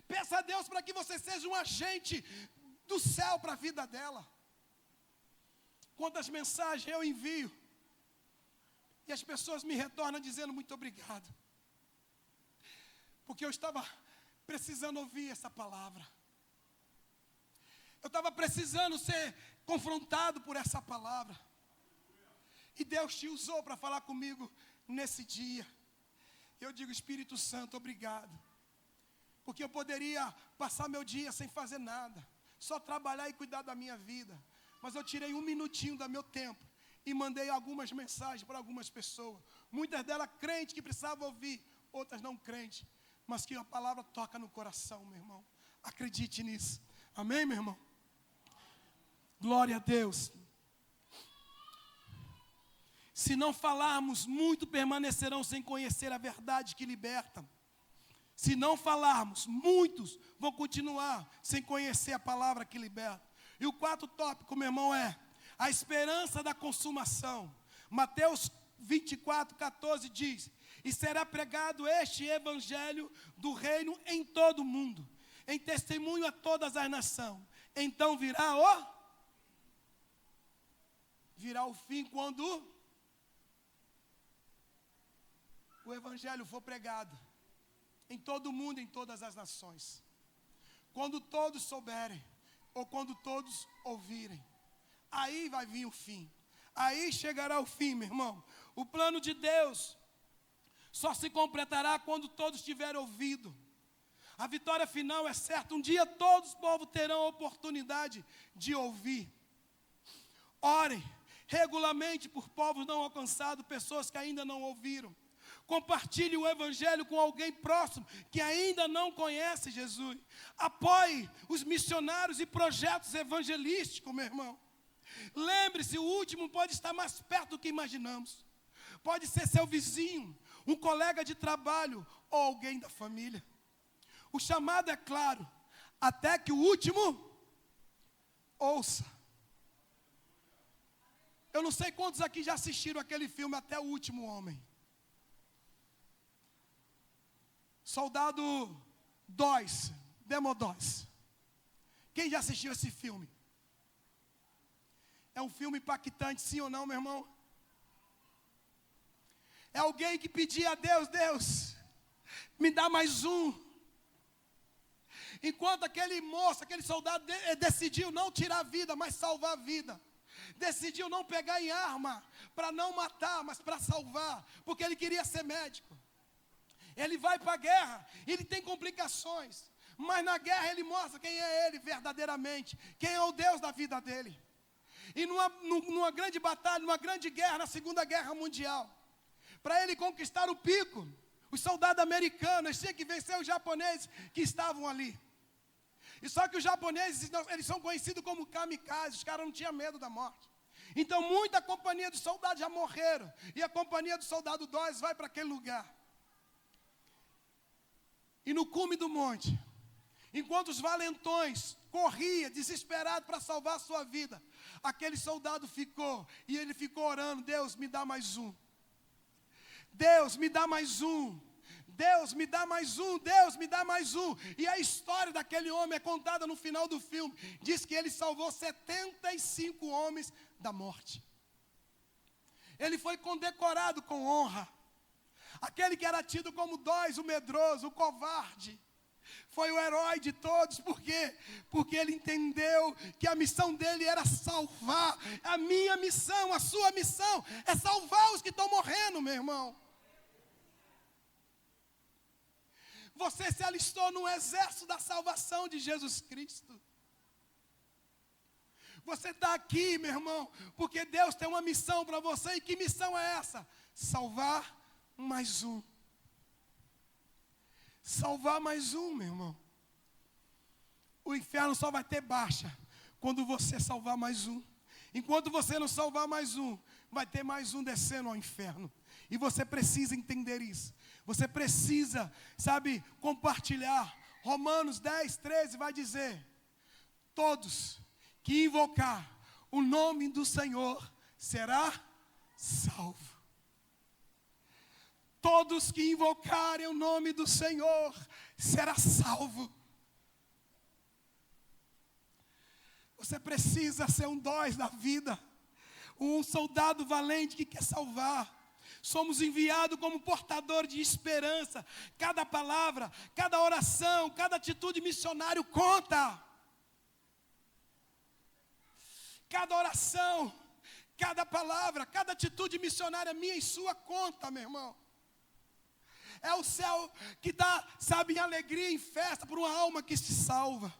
Peça a Deus para que você seja um agente do céu para a vida dela. Quantas mensagens eu envio e as pessoas me retornam dizendo muito obrigado, porque eu estava precisando ouvir essa palavra. Eu estava precisando ser confrontado por essa palavra. E Deus te usou para falar comigo nesse dia. Eu digo: Espírito Santo, obrigado. Porque eu poderia passar meu dia sem fazer nada, só trabalhar e cuidar da minha vida. Mas eu tirei um minutinho do meu tempo e mandei algumas mensagens para algumas pessoas. Muitas delas crentes que precisavam ouvir, outras não crentes. Mas que a palavra toca no coração, meu irmão. Acredite nisso. Amém, meu irmão? Glória a Deus. Se não falarmos, muito permanecerão sem conhecer a verdade que liberta. Se não falarmos, muitos vão continuar sem conhecer a palavra que liberta. E o quarto tópico, meu irmão, é a esperança da consumação. Mateus 24:14 diz: e será pregado este evangelho do reino em todo o mundo, em testemunho a todas as nações. Então virá o fim quando o evangelho for pregado em todo o mundo, em todas as nações. Quando todos souberem, ou quando todos ouvirem, aí vai vir o fim. Aí chegará o fim, meu irmão. O plano de Deus só se completará quando todos tiverem ouvido. A vitória final é certa. Um dia todos os povos terão a oportunidade de ouvir. Orem regularmente por povos não alcançados, pessoas que ainda não ouviram. Compartilhe o evangelho com alguém próximo que ainda não conhece Jesus. Apoie os missionários e projetos evangelísticos, meu irmão. Lembre-se, o último pode estar mais perto do que imaginamos. Pode ser seu vizinho, um colega de trabalho ou alguém da família. O chamado é claro, até que o último ouça. Eu não sei quantos aqui já assistiram aquele filme Até o Último Homem. Soldado Dawes, Demodós. Quem já assistiu esse filme? É um filme impactante, sim ou não, meu irmão? É alguém que pedia a Deus: Deus, me dá mais um. Enquanto aquele moço, aquele soldado decidiu não tirar a vida, mas salvar a vida. Decidiu não pegar em arma para não matar, mas para salvar, porque ele queria ser médico. Ele vai para a guerra, ele tem complicações, mas na guerra ele mostra quem é ele verdadeiramente, quem é o Deus da vida dele. E numa grande batalha, numa grande guerra, na Segunda Guerra Mundial, para ele conquistar o pico, os soldados americanos tinham que vencer os japoneses que estavam ali. E só que os japoneses, eles são conhecidos como kamikazes, os caras não tinham medo da morte. Então muita companhia de soldados já morreram, e a companhia do soldado Dawes vai para aquele lugar. E no cume do monte, enquanto os valentões corriam desesperados para salvar a sua vida, aquele soldado ficou, e ele ficou orando: Deus, me dá mais um. Deus, me dá mais um. Deus, me dá mais um. Deus, me dá mais um. E a história daquele homem é contada no final do filme. Diz que ele salvou 75 homens da morte. Ele foi condecorado com honra. Aquele que era tido como Dawes, o medroso, o covarde, foi o herói de todos. Por quê? Porque ele entendeu que a missão dele era salvar. A minha missão, a sua missão é salvar os que estão morrendo, meu irmão. Você se alistou no exército da salvação de Jesus Cristo. Você está aqui, meu irmão, porque Deus tem uma missão para você. E que missão é essa? Salvar mais um. Salvar mais um, meu irmão. O inferno só vai ter baixa quando você salvar mais um. Enquanto você não salvar mais um, vai ter mais um descendo ao inferno. E você precisa entender isso. Você precisa, compartilhar. Romanos 10:13 vai dizer: todos que invocar o nome do Senhor será salvo. Todos que invocarem o nome do Senhor será salvo. Você precisa ser um Dawes da vida, um soldado valente que quer salvar. Somos enviados como portador de esperança. Cada palavra, cada oração, cada atitude missionária conta. Cada oração, cada palavra, cada atitude missionária minha e sua conta, meu irmão. É o céu que está, em alegria, em festa por uma alma que se salva.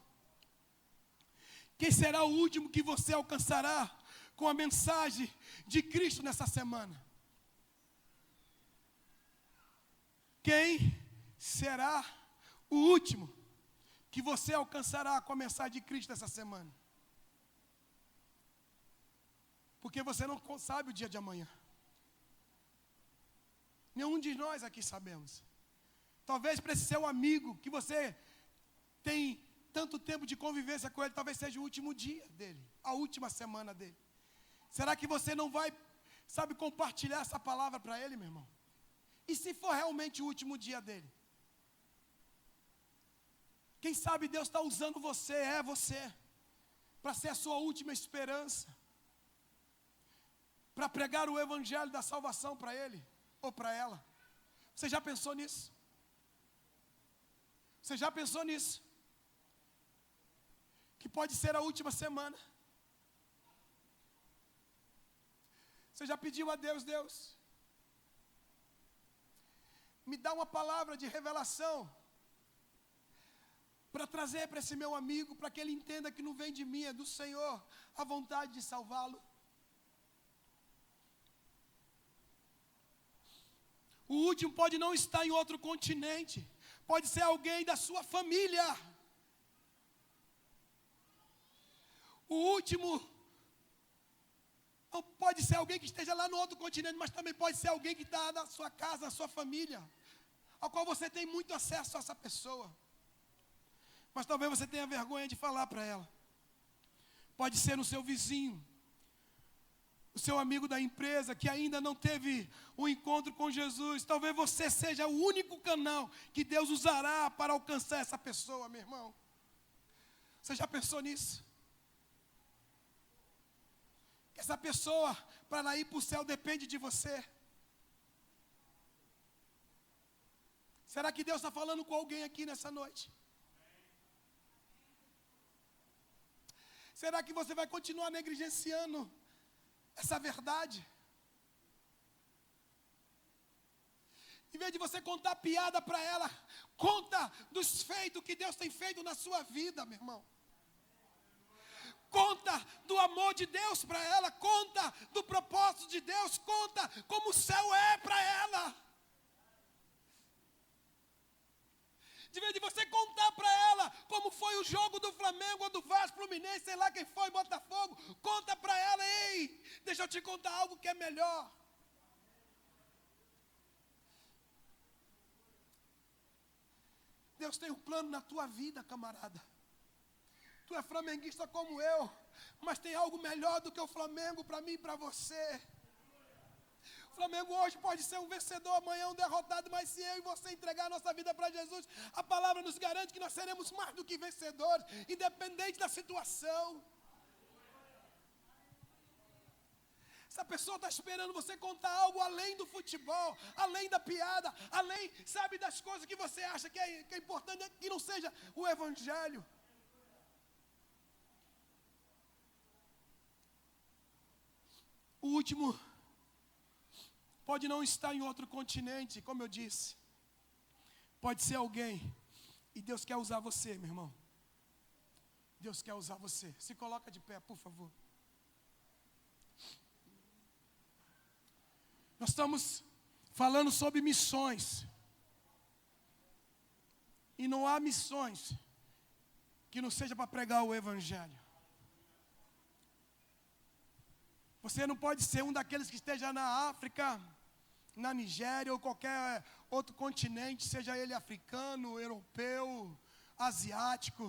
Quem será o último que você alcançará com a mensagem de Cristo nessa semana? Quem será o último que você alcançará com a mensagem de Cristo nessa semana? Porque você não sabe o dia de amanhã. Nenhum de nós aqui sabemos. Talvez para esse seu amigo que você tem tanto tempo de convivência com ele, talvez seja o último dia dele, a última semana dele. Será que você não vai, compartilhar essa palavra para ele, meu irmão? E se for realmente o último dia dele? Quem sabe Deus está usando você, para ser a sua última esperança, para pregar o evangelho da salvação para ele ou para ela. Você já pensou nisso? Você já pensou nisso? Que pode ser a última semana. Você já pediu a Deus, me dá uma palavra de revelação para trazer para esse meu amigo, para que ele entenda que não vem de mim, é do Senhor, a vontade de salvá-lo. O último pode não estar em outro continente, pode ser alguém da sua família. O último não pode ser alguém que esteja lá no outro continente, mas também pode ser alguém que está na sua casa, na sua família, ao qual você tem muito acesso a essa pessoa, mas talvez você tenha vergonha de falar para ela. Pode ser no seu vizinho, o seu amigo da empresa que ainda não teve um encontro com Jesus. Talvez você seja o único canal que Deus usará para alcançar essa pessoa, meu irmão. Você já pensou nisso? Essa pessoa, para ela ir para o céu, depende de você. Será que Deus está falando com alguém aqui nessa noite? Será que você vai continuar negligenciando essa verdade? Em vez de você contar piada para ela, conta dos feitos que Deus tem feito na sua vida, meu irmão. Conta do amor de Deus para ela, conta do propósito de Deus, conta como o céu é para ela. De vez de você contar para ela como foi o jogo do Flamengo ou do Vasco, Fluminense, sei lá quem foi, Botafogo, conta para ela, ei, deixa eu te contar algo que é melhor. Deus tem um plano na tua vida, camarada. Tu é flamenguista como eu, mas tem algo melhor do que o Flamengo para mim e para você. O Flamengo hoje pode ser um vencedor, amanhã um derrotado, mas se eu e você entregar a nossa vida para Jesus, a palavra nos garante que nós seremos mais do que vencedores, independente da situação. Essa pessoa está esperando você contar algo além do futebol, além da piada, além, das coisas que você acha que é importante, que não seja o evangelho. O último pode não estar em outro continente, como eu disse. Pode ser alguém. E Deus quer usar você, meu irmão. Deus quer usar você. Se coloca de pé, por favor. Nós estamos falando sobre missões. E não há missões que não seja para pregar o evangelho. Você não pode ser um daqueles que esteja na África, na Nigéria ou qualquer outro continente, seja ele africano, europeu, asiático.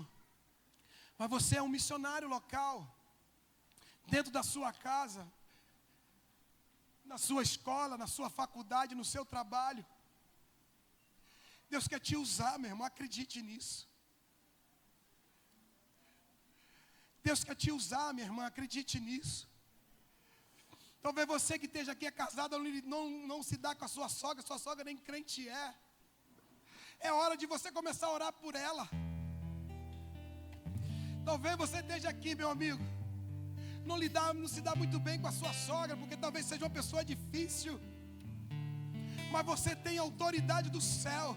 Mas você é um missionário local, dentro da sua casa, na sua escola, na sua faculdade, no seu trabalho. Deus quer te usar, meu irmão, acredite nisso. Deus quer te usar, minha irmã, acredite nisso. Talvez você que esteja aqui é casado, não se dá com a sua sogra nem crente é. É hora de você começar a orar por ela. Talvez você esteja aqui, meu amigo, não se dá muito bem com a sua sogra, porque talvez seja uma pessoa difícil. Mas você tem autoridade do céu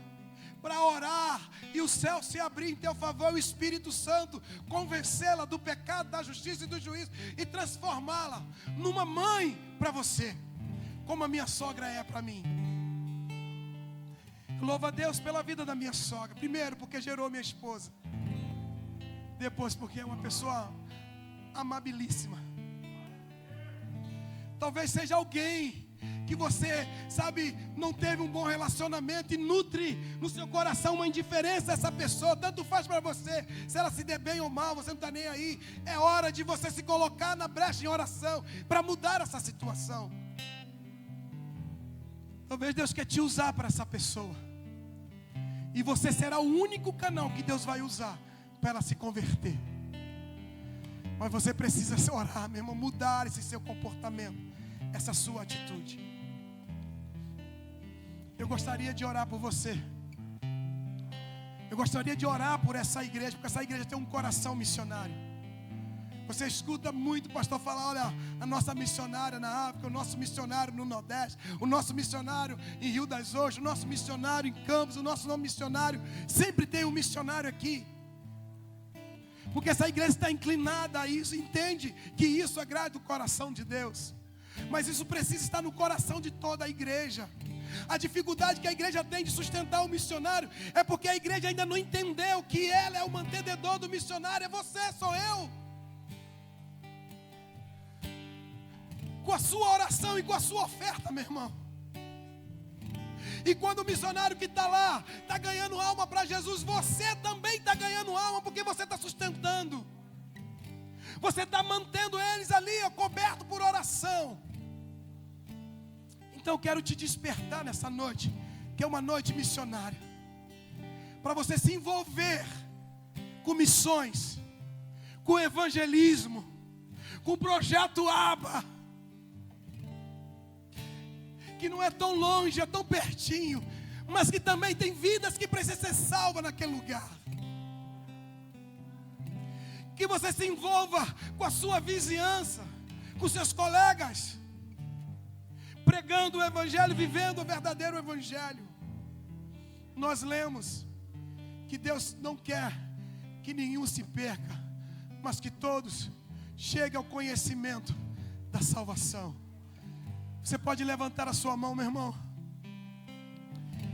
para orar e o céu se abrir em teu favor, o Espírito Santo convencê-la do pecado, da justiça e do juízo e transformá-la numa mãe para você, como a minha sogra é para mim. Louvo a Deus pela vida da minha sogra. Primeiro porque gerou minha esposa, depois porque é uma pessoa amabilíssima. Talvez seja alguém que você, sabe, não teve um bom relacionamento e nutre no seu coração uma indiferença a essa pessoa. Tanto faz para você, se ela se der bem ou mal, você não está nem aí. É hora de você se colocar na brecha em oração para mudar essa situação. Talvez Deus quer te usar para essa pessoa, e você será o único canal que Deus vai usar para ela se converter. Mas você precisa orar, meu irmão, mudar esse seu comportamento, essa sua atitude. Eu gostaria de orar por você. Eu gostaria de orar por essa igreja, porque essa igreja tem um coração missionário. Você escuta muito o pastor falar, olha, a nossa missionária na África, o nosso missionário no Nordeste, o nosso missionário em Rio das Ostras, o nosso missionário em Campos, o nosso missionário. Sempre tem um missionário aqui. Porque essa igreja está inclinada a isso, entende que isso agrada o coração de Deus. Mas isso precisa estar no coração de toda a igreja. A dificuldade que a igreja tem de sustentar o missionário é porque a igreja ainda não entendeu que ela é o mantenedor do missionário. É você, sou eu. Com a sua oração e com a sua oferta, meu irmão. E quando o missionário que está lá está ganhando alma para Jesus, você também está ganhando alma, porque você está sustentando. Você está mantendo eles ali, coberto por oração. Então eu quero te despertar nessa noite, que é uma noite missionária, para você se envolver com missões, com evangelismo, com o projeto ABA, que não é tão longe, é tão pertinho, mas que também tem vidas que precisam ser salvas naquele lugar. Que você se envolva com a sua vizinhança, com seus colegas, pregando o evangelho, vivendo o verdadeiro evangelho. Nós lemos que Deus não quer que nenhum se perca, mas que todos cheguem ao conhecimento da salvação. Você pode levantar a sua mão, meu irmão,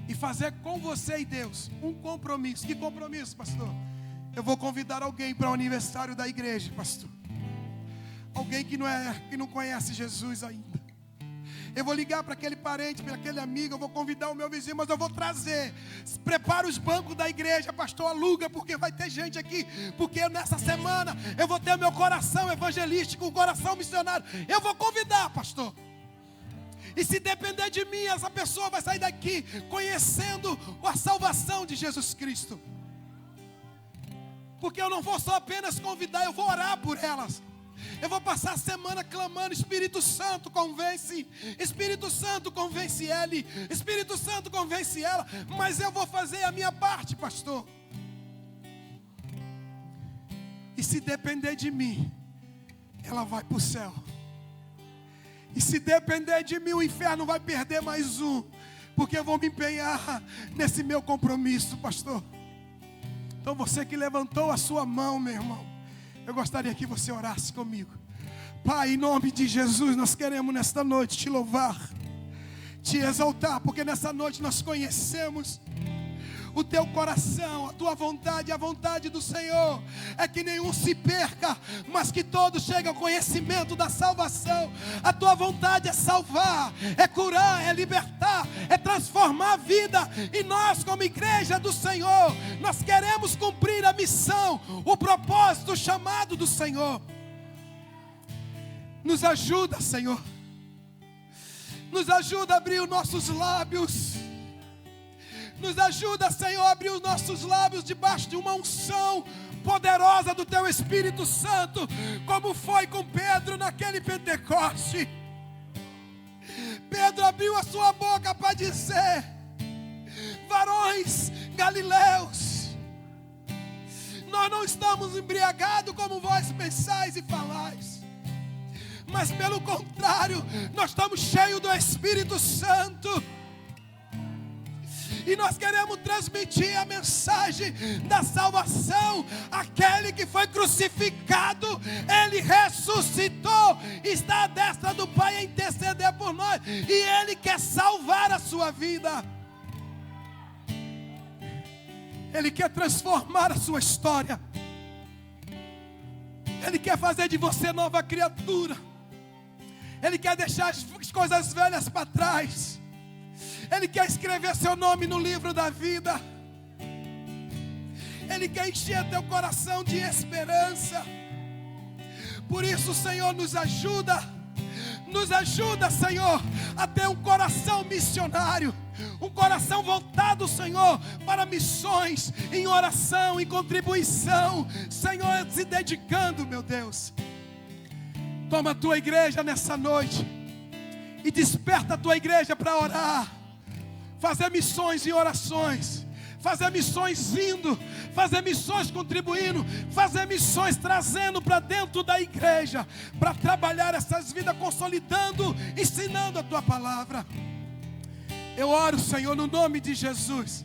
e fazer com você e Deus um compromisso. Que compromisso, pastor? Eu vou convidar alguém para o aniversário da igreja, pastor. Alguém que não conhece Jesus ainda. Eu vou ligar para aquele parente, para aquele amigo, eu vou convidar o meu vizinho, mas eu vou trazer. Prepara os bancos da igreja, pastor, aluga, porque vai ter gente aqui. Porque nessa semana eu vou ter o meu coração evangelístico, o coração missionário. Eu vou convidar, pastor. E se depender de mim, essa pessoa vai sair daqui conhecendo a salvação de Jesus Cristo. Porque eu não vou só apenas convidar, eu vou orar por elas. Eu vou passar a semana clamando: Espírito Santo, convence. Espírito Santo, convence ele. Espírito Santo, convence ela. Mas eu vou fazer a minha parte, pastor. E se depender de mim, ela vai para o céu. E se depender de mim, o inferno vai perder mais um. Porque eu vou me empenhar nesse meu compromisso, pastor. Então você que levantou a sua mão, meu irmão, eu gostaria que você orasse comigo. Pai, em nome de Jesus, nós queremos nesta noite te louvar, te exaltar, porque nessa noite nós conhecemos o teu coração, a tua vontade, a vontade do Senhor é que nenhum se perca, mas que todos cheguem ao conhecimento da salvação. A tua vontade é salvar, é curar, é libertar, é transformar a vida. E nós, como igreja do Senhor, nós queremos cumprir a missão, o propósito, o chamado do Senhor. Nos ajuda, Senhor. Nos ajuda a abrir os nossos lábios. Nos ajuda, Senhor, a abrir os nossos lábios debaixo de uma unção poderosa do Teu Espírito Santo, como foi com Pedro naquele Pentecoste. Pedro abriu a sua boca para dizer: varões galileus, nós não estamos embriagados como vós pensais e falais, mas pelo contrário, nós estamos cheios do Espírito Santo. E nós queremos transmitir a mensagem da salvação. Aquele que foi crucificado, Ele ressuscitou, está à destra do Pai a interceder por nós. E Ele quer salvar a sua vida. Ele quer transformar a sua história. Ele quer fazer de você nova criatura. Ele quer deixar as coisas velhas para trás. Ele quer escrever seu nome no livro da vida. Ele quer encher teu coração de esperança. Por isso, Senhor, nos ajuda. Nos ajuda, Senhor, a ter um coração missionário. Um coração voltado, Senhor, para missões, em oração, em contribuição. Senhor, se dedicando, meu Deus. Toma a tua igreja nessa noite e desperta a tua igreja para orar. Fazer missões e orações. Fazer missões indo, fazer missões contribuindo, fazer missões trazendo para dentro da igreja, para trabalhar essas vidas, consolidando, ensinando a tua palavra. Eu oro, Senhor, no nome de Jesus,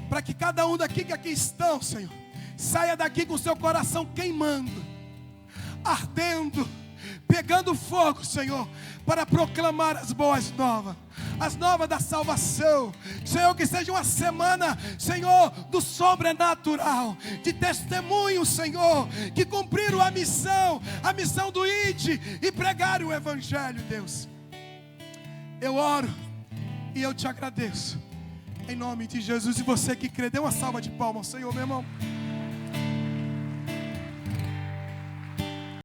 para que cada um daqui que aqui estão, Senhor, saia daqui com o seu coração queimando, ardendo, pegando fogo, Senhor, para proclamar as boas novas. As novas da salvação. Senhor, que seja uma semana, Senhor, do sobrenatural, de testemunho, Senhor, que cumpriram a missão do ide e pregar o evangelho, Deus. Eu oro e eu te agradeço, em nome de Jesus. E você que crê, dê uma salva de palmas, Senhor, meu irmão.